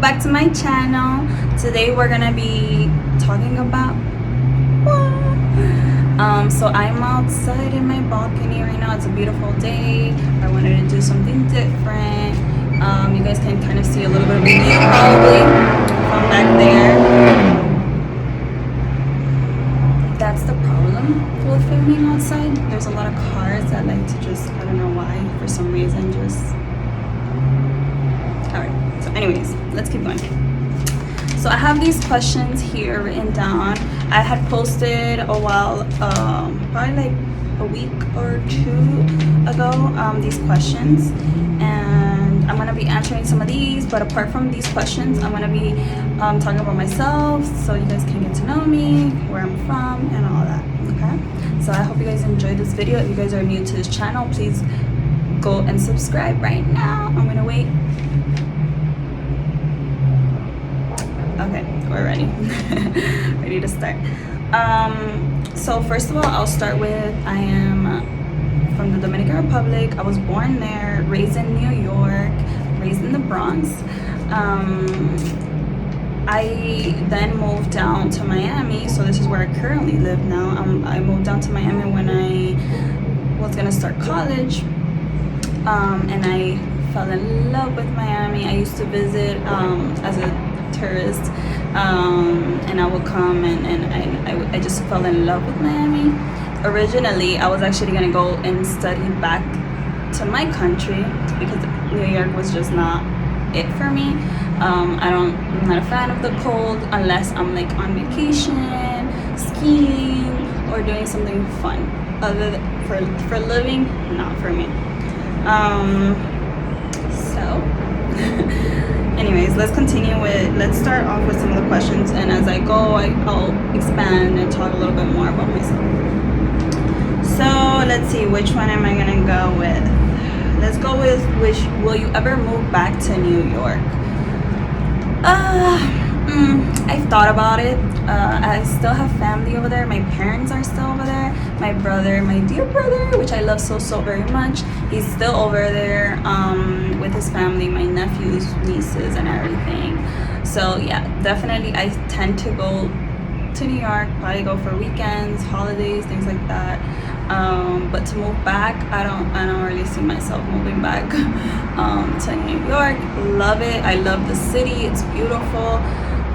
back to my channel. Today we're gonna be talking about so I'm outside in my balcony right now. It's a beautiful day. I wanted to do something different. You guys can kind of see a little bit of a view probably from back there. That's the problem with filming outside. There's a lot of cars that like to just, I don't know why, for some reason, just... Alright, so anyways, let's keep going. So I have these questions here written down. I had posted a while, probably like a week or two ago, these questions. And I'm gonna be answering some of these, but apart from these questions, I'm gonna be talking about myself so you guys can get to know me, where I'm from, and all that, okay? So I hope you guys enjoyed this video. If you guys are new to this channel, please go and subscribe right now. I'm gonna wait. Okay, we're ready. Ready to start. So first of all, I'll start with I am from the Dominican Republic. I was born there, raised in New York, raised in the Bronx. I then moved down to Miami, so this is where I currently live now. I moved down to Miami when I was gonna start college, and I fell in love with Miami. I used to visit as a tourist, and I would come and I just fell in love with Miami. Originally, I was actually gonna go and study back to my country because New York was just not it for me. I'm not a fan of the cold unless I'm like on vacation, skiing, or doing something fun. Other than, for living, not for me. Anyways, let's start off with some of the questions, and as I go, I'll expand and talk a little bit more about myself. So let's see, which one am I gonna go with? Let's go with which will you ever move back to New York? I've thought about it. I still have family over there. My parents are still over there. My brother, my dear brother, which I love so very much, he's still over there with his family, my nephews, nieces, and everything. So yeah, definitely I tend to go to New York, probably go for weekends, holidays, things like that. But to move back, I don't really see myself moving back to New York. Love it. I love the city. It's beautiful.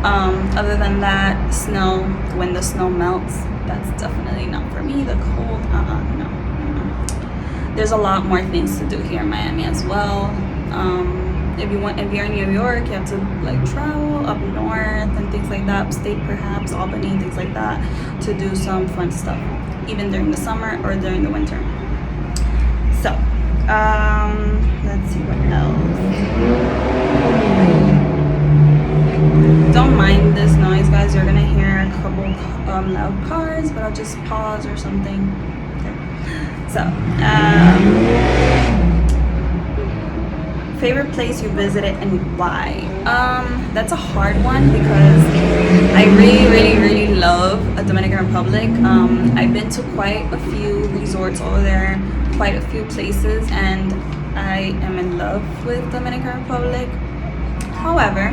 Other than that, snow, when the snow melts, that's definitely not for me. The cold, no. There's a lot more things to do here in Miami as well. If you're in New York, you have to like travel up north and things like that, upstate perhaps, Albany, things like that, to do some fun stuff, even during the summer or during the winter. So, let's see what else. Don't mind this noise, guys. You're gonna hear a couple loud cars, but I'll just pause or something. Okay. So, favorite place you visited and why? That's a hard one because I really love the Dominican Republic. I've been to quite a few resorts over there, quite a few places, and I am in love with Dominican Republic. However,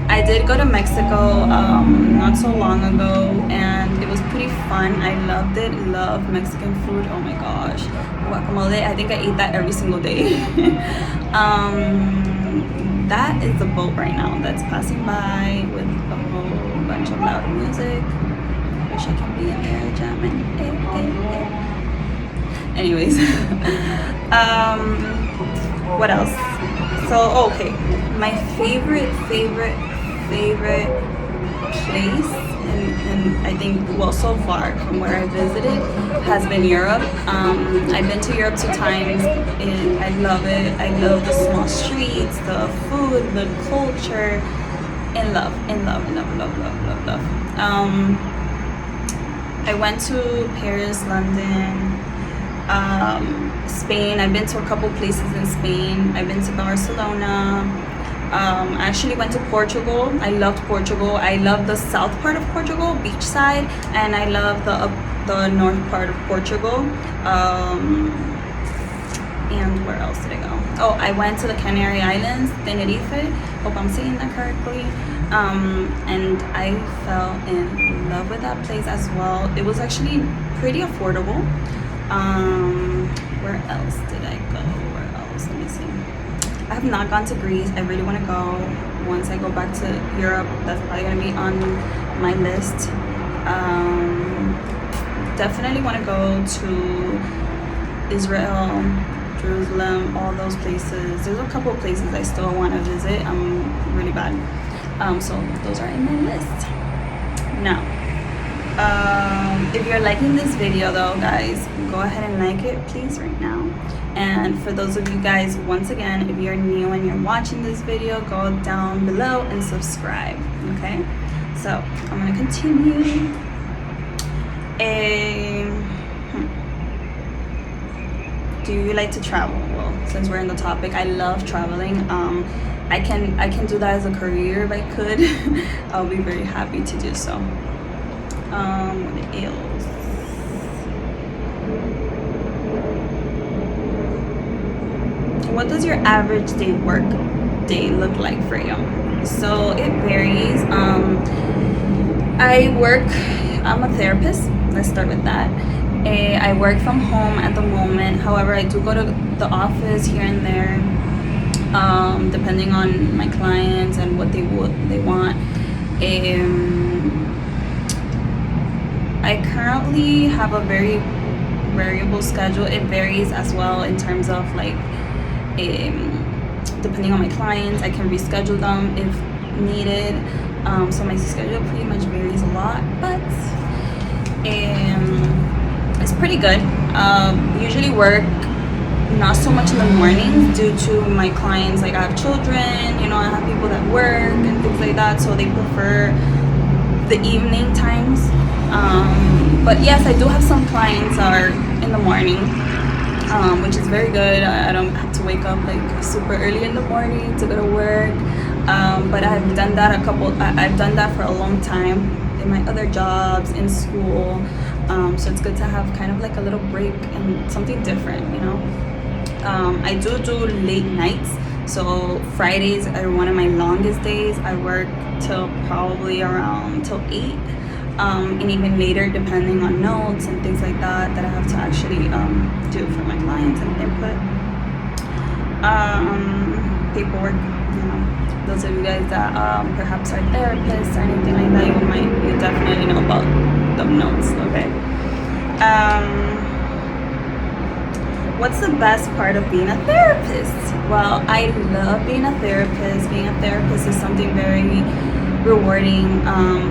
I did go to Mexico not so long ago, and it was pretty fun. I loved it. Love Mexican food. Oh my gosh, guacamole. I think I ate that every single day. That is the boat right now that's passing by with a whole bunch of loud music. Wish I can be in there jamming. Anyways, what else? So okay, my favorite place, and I think, well, so far from where I visited, has been Europe. I've been to Europe 2 times, and I love it. I love the small streets, the food, the culture. In love. I went to Paris, London, Spain. I've been to a couple places in Spain. I've been to Barcelona. I actually went to Portugal. I loved Portugal. I love the south part of Portugal, beachside, and I love the north part of Portugal. And where else did I go? Oh, I went to the Canary Islands, Tenerife. Hope I'm saying that correctly. And I fell in love with that place as well. It was actually pretty affordable. Where else did I go? Where else? Let me see. I have not gone to Greece. I really want to go. Once I go back to Europe, that's probably going to be on my list. Definitely want to go to Israel, Jerusalem, all those places. There's a couple of places I still want to visit. I'm really bad. So those are in my list. Now, if you're liking this video though, guys, go ahead and like it please right now. And for those of you guys, once again, if you're new and you're watching this video, go down below and subscribe. Okay, so I'm gonna continue. Do you like to travel? Well, since we're in the topic, I love traveling. I can do that as a career if I could. I'll be very happy to do so. What else? What does your average work day look like for you? So it varies. I'm a therapist. Let's start with that. I work from home at the moment. However, I do go to the office here and there, depending on my clients and what they want. I currently have a very variable schedule. It varies as well in terms of like, depending on my clients, I can reschedule them if needed. So my schedule pretty much varies a lot, but it's pretty good. Usually work not so much in the mornings due to my clients. Like I have children, you know, I have people that work and things like that, so they prefer the evening times. But yes, I do have some clients are in the morning, which is very good. I don't have to wake up like super early in the morning to go to work. But I've done that I've done that for a long time in my other jobs, in school. So it's good to have kind of like a little break and something different, you know. I do late nights. So Fridays are one of my longest days. I work till probably around till 8. And even later depending on notes and things like that I have to actually do for my clients and input. Paperwork, you know, those of you guys that perhaps are therapists or anything like that, you definitely know about the notes. Okay. What's the best part of being a therapist? Well, I love being a therapist. Being a therapist is something very rewarding.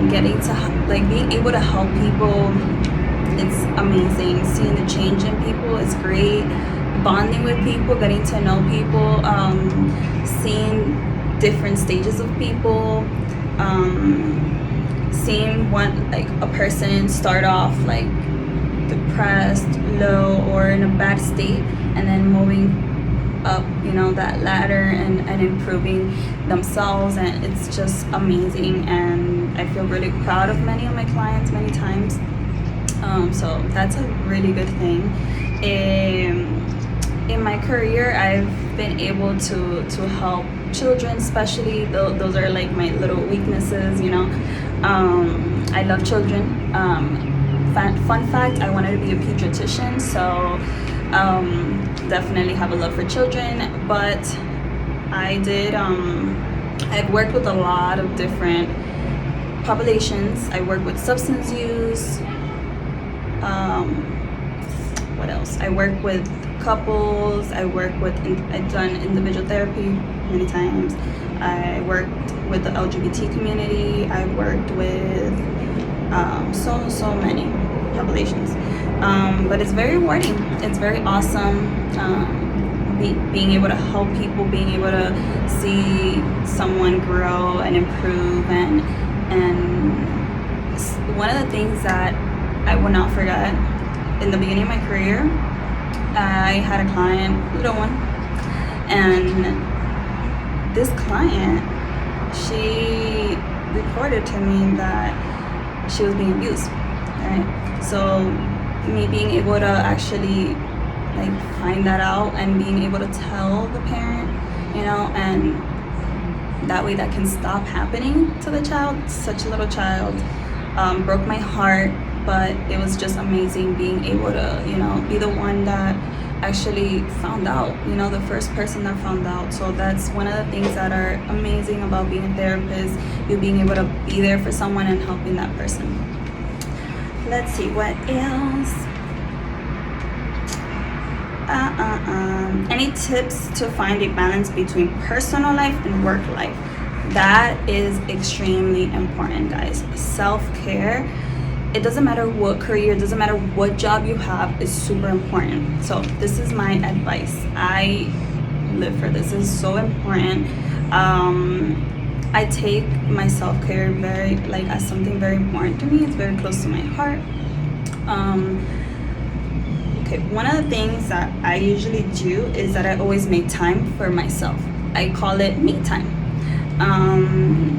Getting to being able to help people, it's amazing. Seeing the change in people is great. Bonding with people, getting to know people, seeing different stages of people, seeing a person start off like depressed, low, or in a bad state, and then moving up, you know, that ladder and improving themselves. And it's just amazing, and I feel really proud of many of my clients many times. So that's a really good thing. In my career, I've been able to help children, especially those are like my little weaknesses, you know. I love children. Fun fact, I wanted to be a pediatrician, so definitely have a love for children. But I've worked with a lot of different populations. I work with substance use. What else? I work with couples. I've done individual therapy many times. I worked with the LGBT community. I worked with so many populations. But it's very rewarding. It's very awesome. Being able to help people, being able to see someone grow and improve, and one of the things that I will not forget in the beginning of my career, I had a client, little one, and this client, she reported to me that she was being abused, right? So me being able to actually like find that out and being able to tell the parent, you know, and that way that can stop happening to the child. Such a little child, broke my heart, but it was just amazing being able to, you know, be the one that actually found out, you know, the first person that found out. So that's one of the things that are amazing about being a therapist, you being able to be there for someone and helping that person. Let's see what else. Any tips to find a balance between personal life and work life? That is extremely important, guys. Self-care, it doesn't matter what career, it doesn't matter what job you have, is super important. So this is my advice. I live for this. This is so important. I take my self-care very, like, as something very important to me. It's very close to my heart. Okay, one of the things that I usually do is that I always make time for myself. I call it me time.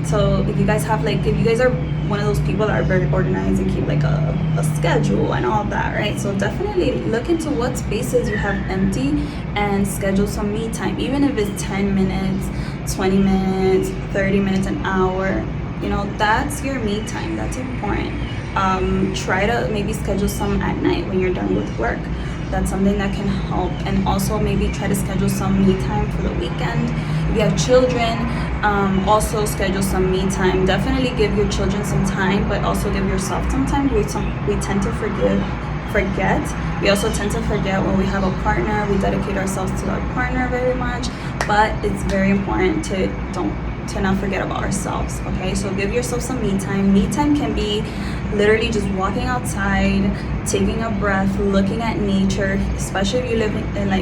So if you guys have, like, if you guys are one of those people that are very organized and keep like a schedule and all that, right? So definitely look into what spaces you have empty and schedule some me time, even if it's 10 minutes, 20 minutes, 30 minutes, an hour. You know, that's your me time. That's important. Try to maybe schedule some at night when you're done with work. That's something that can help. And also maybe try to schedule some me time for the weekend. If you have children, also schedule some me time. Definitely give your children some time, but also give yourself some time. We tend to forget. We also tend to forget when we have a partner. We dedicate ourselves to our partner very much, but it's very important to not forget about ourselves. Okay, so give yourself some me time. Me time can be literally just walking outside, taking a breath, looking at nature, especially if you live in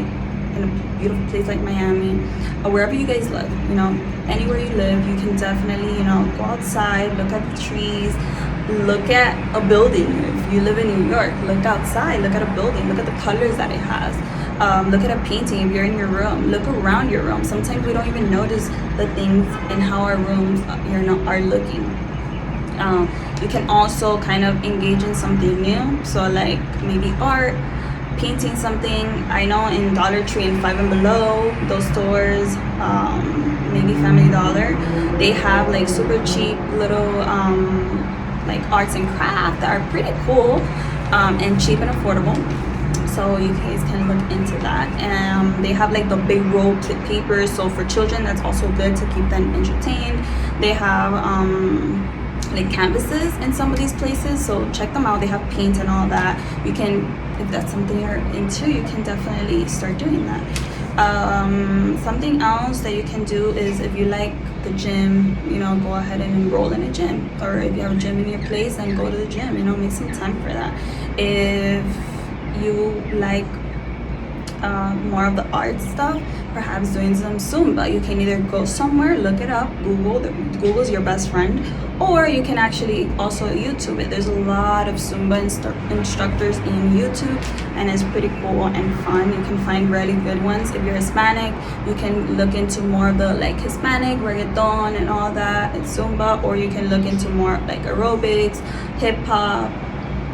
a beautiful place like Miami, or wherever you guys live. You know, anywhere you live, you can definitely, you know, go outside, look at the trees, look at a building. If you live in New York, look outside, look at a building, look at the colors that it has. Look at a painting if you're in your room. Look around your room. Sometimes we don't even notice the things in how our rooms are looking. You can also kind of engage in something new. So like maybe art, painting something. I know in Dollar Tree and Five and Below, those stores, maybe Family Dollar, they have like super cheap little like arts and crafts that are pretty cool, and cheap and affordable. So you guys can look into that. And they have like the big roll papers, so for children that's also good to keep them entertained. They have like canvases in some of these places, so check them out. They have paint and all that. You can, if that's something you're into, you can definitely start doing that. Something else that you can do is, if you like the gym, you know, go ahead and enroll in a gym. Or if you have a gym in your place, then go to the gym, you know, make some time for that. If you like more of the art stuff, perhaps doing some Zumba, you can either go somewhere, look it up, Google's your best friend, or you can actually also YouTube it. There's a lot of Zumba instructors in YouTube, and it's pretty cool and fun. You can find really good ones. If you're Hispanic, you can look into more of the like Hispanic reggaeton and all that, it's Zumba, or you can look into more like aerobics, hip hop,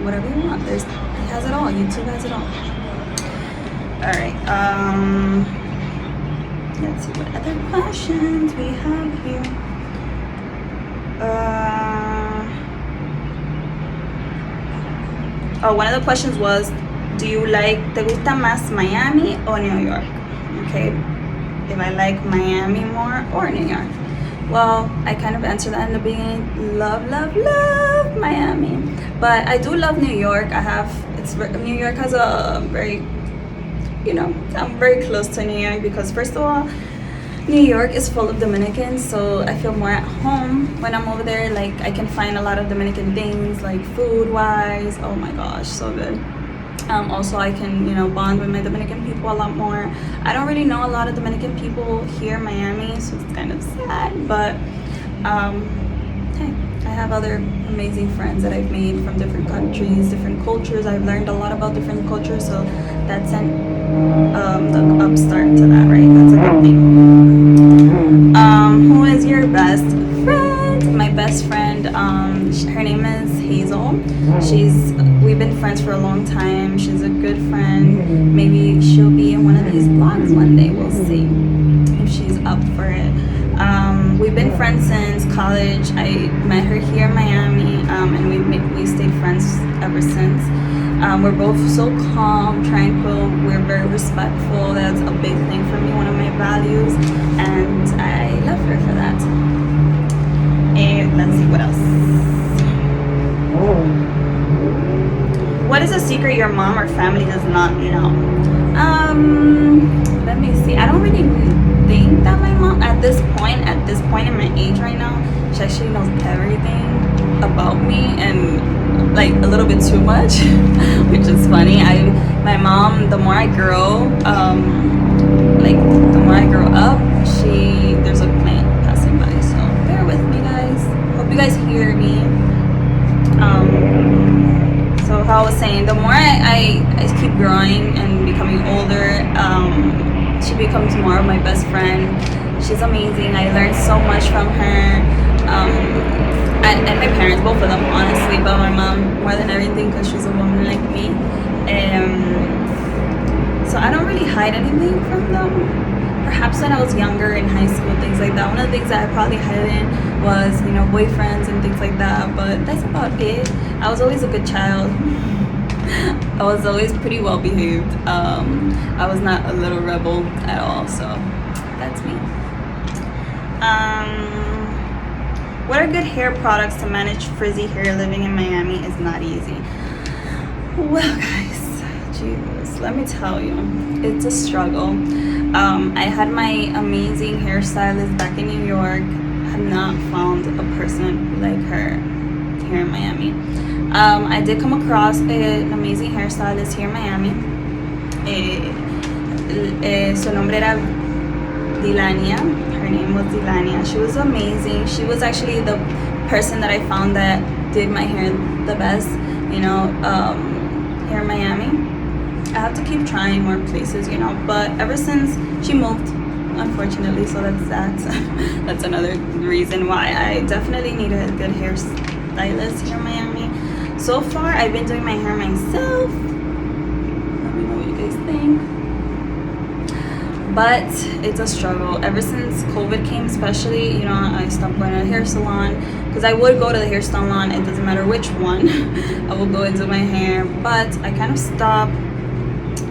whatever you want. It has it all. YouTube has it all. All right. Let's see what other questions we have here. One of the questions was, do you like, ¿te gusta más Miami or New York? Okay. If I like Miami more or New York. Well, I kind of answered that in the beginning. Love, love, love Miami. But I do love New York. New York has a very, you know, I'm very close to New York because first of all, New York is full of Dominicans, so I feel more at home when I'm over there. Like, I can find a lot of Dominican things, like food-wise. Oh my gosh, so good. Also, I can, you know, bond with my Dominican people a lot more. I don't really know a lot of Dominican people here in Miami, so it's kind of sad. But hey, I have other amazing friends that I've made from different countries, different cultures. I've learned a lot about different cultures, so that's the upstart to that, right? That's a good thing. Who is your best friend? My best friend. Her name is Hazel. We've been friends for a long time. She's a good friend. Maybe she'll be in one of these vlogs one day. We'll see if she's up for it. We've been friends since college. I met her here in Miami, and we stayed friends ever since. We're both so calm, tranquil. We're very respectful. That's a big thing for me, one of my values, and I love her for that. And let's see what else. What is a secret your mom or family does not know? Let me see. I don't really think that my mom, at this point in my age right now, she actually knows everything about me, and like a little bit too much, which is funny. My mom, the more I grow, the more I grow up, there's a plane passing by, so bear with me, guys. Hope you guys hear me. So how I was saying, the more I keep growing and becoming older, she becomes more of my best friend. She's amazing. I learned so much from her, and my parents, both of them, honestly, but my mom more than everything because she's a woman like me. So I don't really hide anything from them. Perhaps when I was younger in high school, things like that. One of the things that I probably hid was, boyfriends and things like that, but that's about it. I was always a good child. I was always pretty well behaved. I was not a little rebel at all, so that's me. What are good hair products to manage frizzy hair? Living in Miami is not easy. Well, guys, Jesus, let me tell you, it's a struggle. I had my amazing hairstylist back in New York. I have not found a person like her here in Miami. I did come across an amazing hairstylist here in Miami. Su nombre era Dilania. Her name was Dilania. She was amazing. She was actually the person that I found that did my hair the best, here in Miami. I have to keep trying more places, but ever since she moved, unfortunately, so that's another reason why I definitely need a good hairstylist here in Miami. So far, I've been doing my hair myself. Let me know what you guys think. But it's a struggle. Ever since COVID came, especially, I stopped going to the hair salon, because I would go to the hair salon, it doesn't matter which one. I will go and do my hair, but I kind of stopped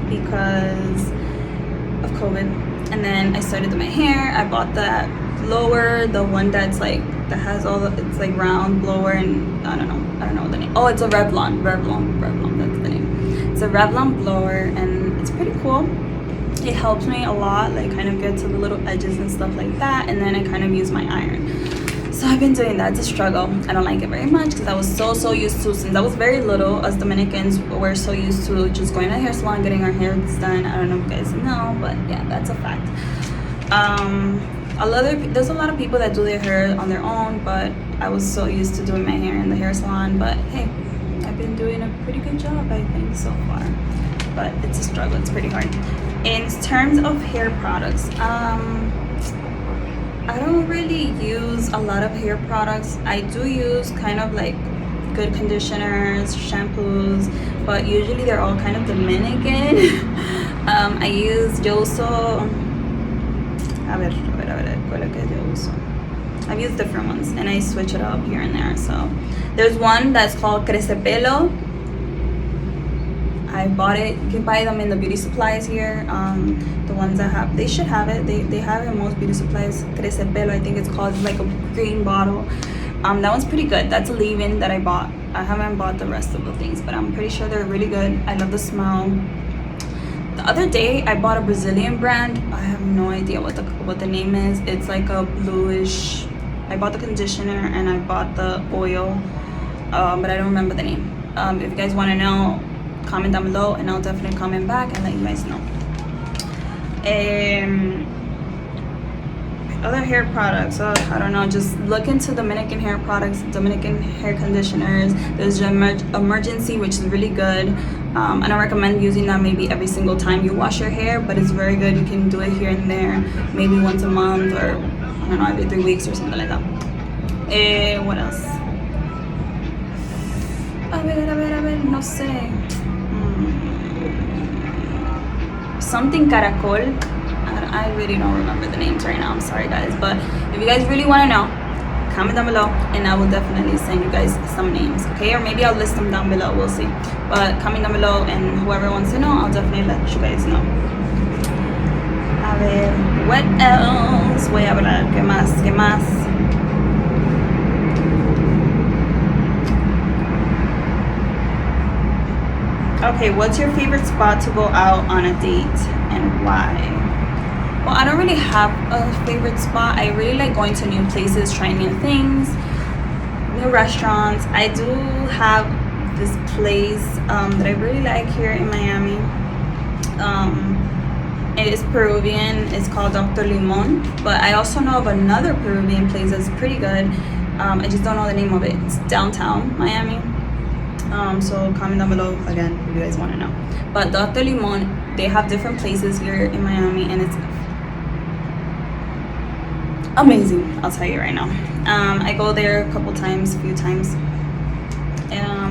because of COVID. And then I started doing my hair. I bought that blower, the one that's that has it's round blower, and I don't know the name. Oh, it's a Revlon, that's the name. It's a Revlon blower, and it's pretty cool. It helps me a lot, kind of get to the little edges and stuff like that, and then I kind of use my iron. So I've been doing that. It's a struggle. I don't like it very much because I was so used to, since I was very little, us Dominicans were so used to just going to the hair salon, getting our hair done. I don't know if you guys know, but yeah, that's a fact. There's a lot of people that do their hair on their own, but I was so used to doing my hair in the hair salon. But hey, I've been doing a pretty good job, I think, so far. But it's a struggle. It's pretty hard. In terms of hair products, I don't really use a lot of hair products. I do use kind of good conditioners, shampoos, but usually they're all kind of Dominican. I use Yoso. I've used different ones, and I switch it up here and there. So there's one that's called Crecepelo. I bought it. You can buy them in the beauty supplies here. The ones that have, they should have it. They have it in most beauty supplies. Crecepelo, I think it's called. It's like a green bottle. That one's pretty good. That's a leave-in that I bought. I haven't bought the rest of the things, but I'm pretty sure they're really good. I love the smell. The other day, I bought a Brazilian brand. I have no idea what the name is. It's like a bluish. I bought the conditioner and I bought the oil, but I don't remember the name. If you guys want to know, comment down below, and I'll definitely comment back and let you guys know. Other hair products, I don't know, just look into Dominican hair products, Dominican hair conditioners. There's Emergency, which is really good. I don't recommend using that maybe every single time you wash your hair, but it's very good. You can do it here and there, maybe once a month, or I don't know, every 3 weeks or something like that. What else? A ver, no sé. Something caracol. I really don't remember the names right now. I'm sorry, guys. But if you guys really want to know, comment down below, and I will definitely send you guys some names, okay? Or maybe I'll list them down below. We'll see. But comment down below, and whoever wants to know, I'll definitely let you guys know. A ver, what else? Voy a hablar. ¿Qué más? ¿Qué más? Okay, what's your favorite spot to go out on a date and why? Well, I don't really have a favorite spot. I really like going to new places, trying new things, new restaurants. I do have this place that I really like here in Miami. It is Peruvian. It's called Dr. Limon. But I also know of another Peruvian place that's pretty good. I just don't know the name of it. It's downtown Miami. So comment down below again if you guys want to know. But Dr. Limon, they have different places here in Miami, and it's amazing. I'll tell you right now. I go there a few times.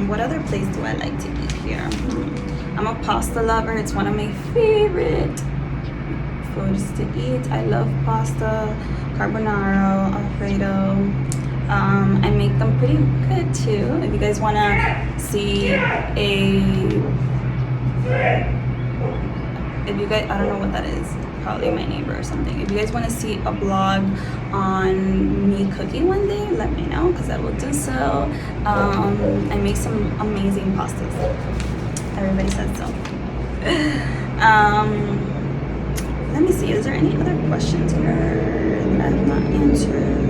What other place do I like to eat here? I'm a pasta lover. It's one of my favorite foods to eat. I love pasta, carbonara, alfredo. I make them pretty good too. If you guys want to see I don't know what that is, probably my neighbor or something. If you guys want to see a vlog on me cooking one day, let me know, because I will do so. I make some amazing pastas. Everybody says so. Let me see, is there any other questions here that I have not answered?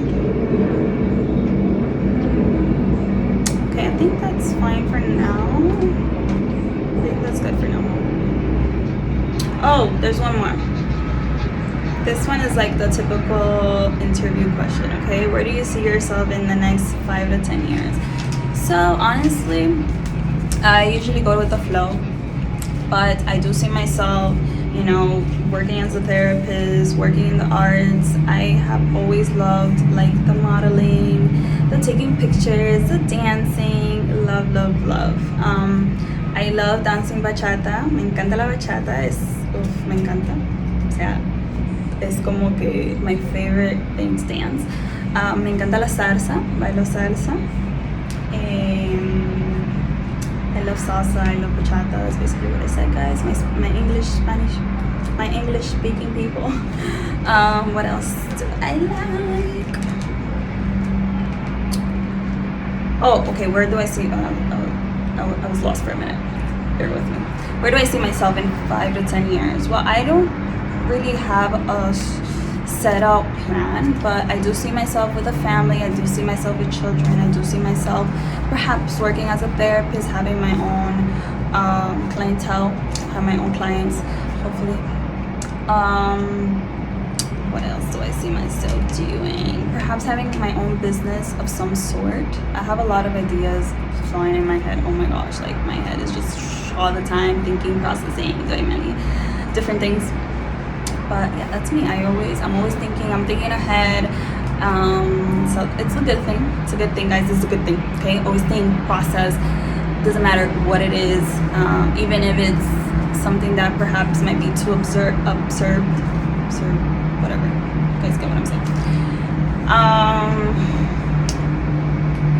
Okay, I think that's fine for now. I think that's good for now. Oh, there's one more. This one is like the typical interview question, okay? Where do you see yourself in the next 5 to 10 years? So honestly, I usually go with the flow, but I do see myself, you know, working as a therapist, working in the arts. I have always loved like the modeling, the taking pictures, the dancing, love. I love dancing bachata. Me encanta la bachata. Me encanta. O sea, es como que my favorite thing to dance. Me encanta la salsa. Bailo salsa. I love salsa. I love bachata. That's basically what I said, guys. My English, Spanish, my English speaking people. What else do I like? Oh, okay. Where do I see? I was lost for a minute. Bear with me. Where do I see myself in 5 to 10 years? Well, I don't really have a set out plan, but I do see myself with a family. I do see myself with children. I do see myself perhaps working as a therapist, having my own clientele, have my own clients, hopefully. What else do I see myself doing? Perhaps having my own business of some sort. I have a lot of ideas flying in my head. Oh my gosh, like my head is just all the time thinking, processing, doing many different things. But yeah, that's me. I'm always thinking, I'm thinking ahead. So it's a good thing. It's a good thing, guys. It's a good thing, okay? Always think, process. Doesn't matter what it is, even if it's something that perhaps might be too absurd, whatever. You guys get what I'm saying.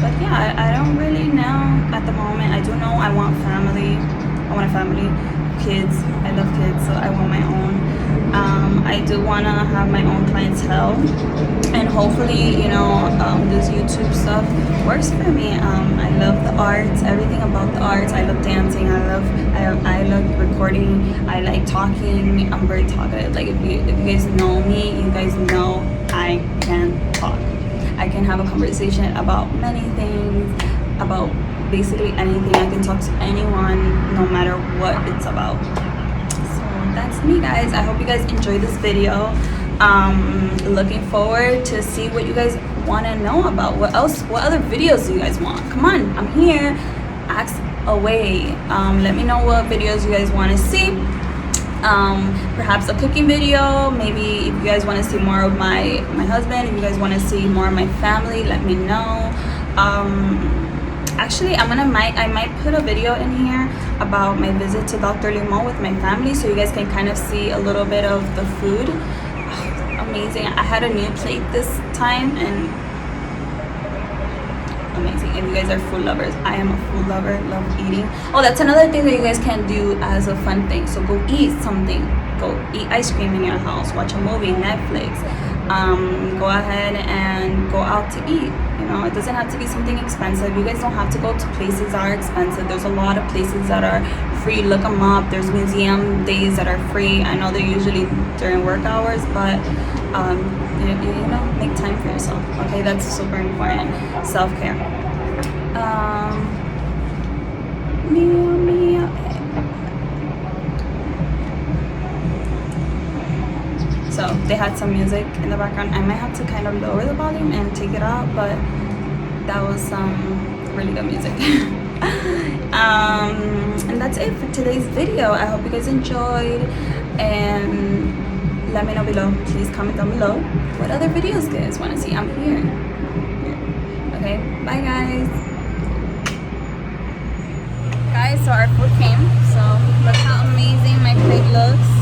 But yeah, I don't really know at the moment. I do know I want family. I want a family, kids. I love kids, so I want my own. I do want to have my own clientele, and hopefully, you know, this YouTube stuff works for me. I love the arts, everything about the arts. I love dancing. I love recording. I like talking. I'm very talkative. Like if you guys know me, you guys know I can talk. I can have a conversation about many things, about basically anything. I can talk to anyone, no matter what it's about. That's me, guys. I hope you guys enjoyed this video. Looking forward to see what you guys want to know about. What other videos do you guys want? Come on, I'm here. Ask away. Let me know what videos you guys want to see. perhaps a cooking video. Maybe if you guys want to see more of my husband, if you guys want to see more of my family, let me know. Actually, I might put a video in here about my visit to Dr. Limon with my family, so you guys can kind of see a little bit of the food. Amazing. I had a new plate this time, and amazing. If you guys are food lovers, I am a food lover, love eating. Oh, that's another thing that you guys can do as a fun thing. So go eat something, go eat ice cream in your house, watch a movie, Netflix, go ahead and go out to eat. You know, it doesn't have to be something expensive. You guys don't have to go to places that are expensive. There's a lot of places that are free. Look them up. There's museum days that are free. I know they're usually during work hours, but you know, make time for yourself. Okay, that's super important. Self-care. So they had some music in the background. I might have to kind of lower the volume and take it out, but that was some really good music. And that's it for today's video. I hope you guys enjoyed, and let me know below. Please comment down below what other videos you guys want to see. I'm here. Okay, bye guys. Guys, so our food came. So look how amazing my plate looks.